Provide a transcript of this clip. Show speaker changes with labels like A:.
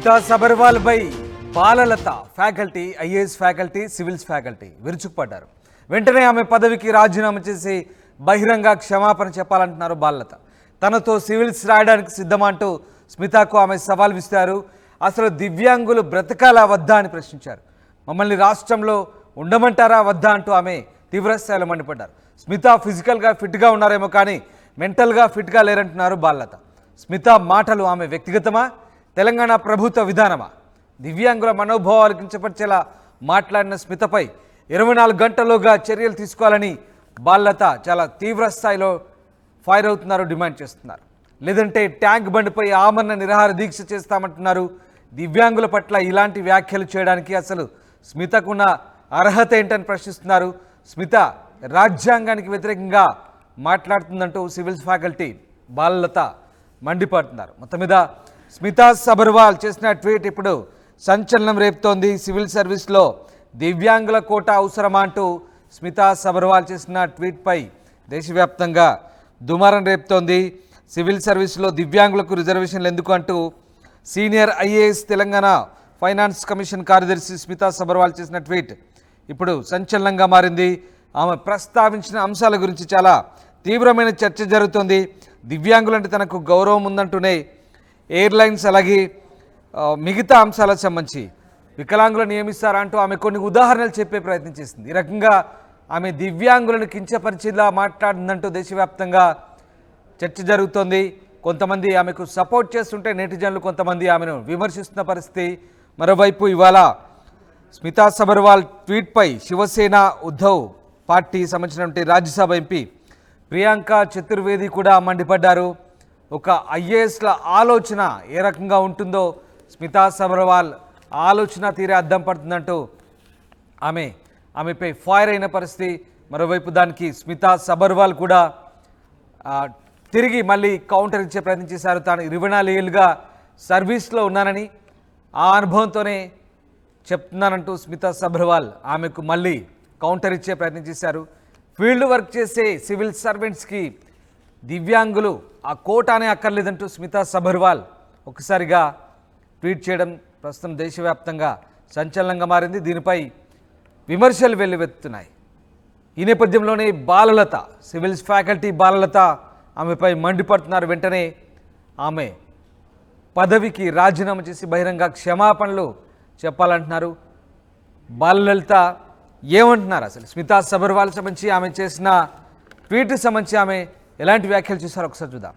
A: స్మితా సబర్వాల్ పై Balalatha faculty IAS faculty civils faculty విరుచుకుపడ్డారు. వెంటనే ఆమె పదవికి రాజీనామా చేసి బహిరంగ క్షమాపణ చెప్పాలంటున్నారు బాలలత. తనతో సివిల్స్ రాయడానికి సిద్ధమంటూ స్మితాకు ఆమె సవాల్ విసిరారు. అసలు దివ్యాంగులు బ్రతకాలా వద్దా అని ప్రశ్నించారు. మమ్మల్ని రాష్ట్రంలో ఉండమంటారా వద్దా అంటూ ఆమె తీవ్రస్థాయిలో మండిపడ్డారు. స్మిత ఫిజికల్గా ఫిట్గా ఉన్నారేమో కానీ మెంటల్గా ఫిట్గా లేరంటున్నారు బాలలత. స్మిత మాటలు ఆమె వ్యక్తిగతమా, తెలంగాణ ప్రభుత్వ విధానమా? దివ్యాంగుల మనోభావాలు కించపరిచేలా మాట్లాడిన స్మితపై 24 గంటల్లోగా చర్యలు తీసుకోవాలని బాలలత చాలా తీవ్ర స్థాయిలో ఫైర్ అవుతున్నారు, డిమాండ్ చేస్తున్నారు. లేదంటే ట్యాంక్ బండ్పై ఆమరణ నిరాహార దీక్ష చేస్తామంటున్నారు. దివ్యాంగుల పట్ల ఇలాంటి వ్యాఖ్యలు చేయడానికి అసలు స్మితకున్న అర్హత ఏంటని ప్రశ్నిస్తున్నారు. స్మిత రాజ్యాంగానికి వ్యతిరేకంగా మాట్లాడుతుందంటూ సివిల్స్ ఫ్యాకల్టీ బాలలత మండిపడుతున్నారు. మొత్తం మీద స్మితా సబర్వాల్ చేసిన ట్వీట్ ఇప్పుడు సంచలనం రేపుతోంది. సివిల్ సర్వీస్లో దివ్యాంగుల కోటా అవసరమా అంటూ స్మితా సబర్వాల్ చేసిన ట్వీట్పై దేశవ్యాప్తంగా దుమారం రేపుతోంది. సివిల్ సర్వీస్లో దివ్యాంగులకు రిజర్వేషన్లు ఎందుకు అంటూ senior IAS Telangana finance commission కార్యదర్శి స్మితా సబర్వాల్ చేసిన ట్వీట్ ఇప్పుడు సంచలనంగా మారింది. ఆమె ప్రస్తావించిన అంశాల గురించి చాలా తీవ్రమైన చర్చ జరుగుతోంది. దివ్యాంగులంటే తనకు గౌరవం ఉందంటూనే ఎయిర్లైన్స్ అలాగే మిగతా అంశాలకు సంబంధించి వికలాంగులను నియమిస్తారా అంటూ ఆమె కొన్ని ఉదాహరణలు చెప్పే ప్రయత్నం చేసింది. ఈ రకంగా ఆమె దివ్యాంగులను కించపరిచేలా మాట్లాడిందంటూ దేశవ్యాప్తంగా చర్చ జరుగుతోంది. కొంతమంది ఆమెకు సపోర్ట్ చేస్తుంటే నెటిజన్లు కొంతమంది ఆమెను విమర్శిస్తున్న పరిస్థితి. మరోవైపు ఇవాళ స్మితా సబర్వాల్ ట్వీట్పై శివసేన ఉద్ధవ్ పార్టీ సంబంధించినటువంటి రాజ్యసభ ఎంపీ ప్రియాంక చతుర్వేది కూడా మండిపడ్డారు. ఒక ఐఏఎస్ల ఆలోచన ఏ రకంగా ఉంటుందో స్మితా సబర్వాల్ ఆలోచన తీరే అద్దం పడుతుందంటూ ఆమెపై ఫైర్ అయిన పరిస్థితి. మరోవైపు దానికి స్మితా సబర్వాల్ కూడా తిరిగి మళ్ళీ కౌంటర్ ఇచ్చే ప్రయత్నం చేశారు. తాను 24 ఏళ్ళుగా సర్వీస్లో ఉన్నానని, ఆ అనుభవంతోనే చెప్తున్నానంటూ స్మితా సబర్వాల్ ఆమెకు మళ్ళీ కౌంటర్ ఇచ్చే ప్రయత్నం చేశారు. ఫీల్డ్ వర్క్ చేసే సివిల్ సర్వెంట్స్కి దివ్యాంగులు ఆ కోటానే అక్కర్లేదంటూ స్మితా సబర్వాల్ ఒకసారిగా ట్వీట్ చేయడం ప్రస్తుతం దేశవ్యాప్తంగా సంచలనంగా మారింది. దీనిపై విమర్శలు వెల్లువెత్తుతున్నాయి. ఈ నేపథ్యంలోనే బాలలత సివిల్స్ ఫ్యాకల్టీ బాలలత ఆమెపై మండిపడుతున్నారు. వెంటనే ఆమె పదవికి రాజీనామా చేసి బహిరంగ క్షమాపణలు చెప్పాలంటున్నారు. బాలలత ఏమంటున్నారు? అసలు స్మితా సబర్వాల్ సంబంధించి ఆమె చేసిన ట్వీట్కి సంబంధించి ఆమె ఎలాంటి వ్యాఖ్యలు చేశారో ఒకసారి చూద్దాం.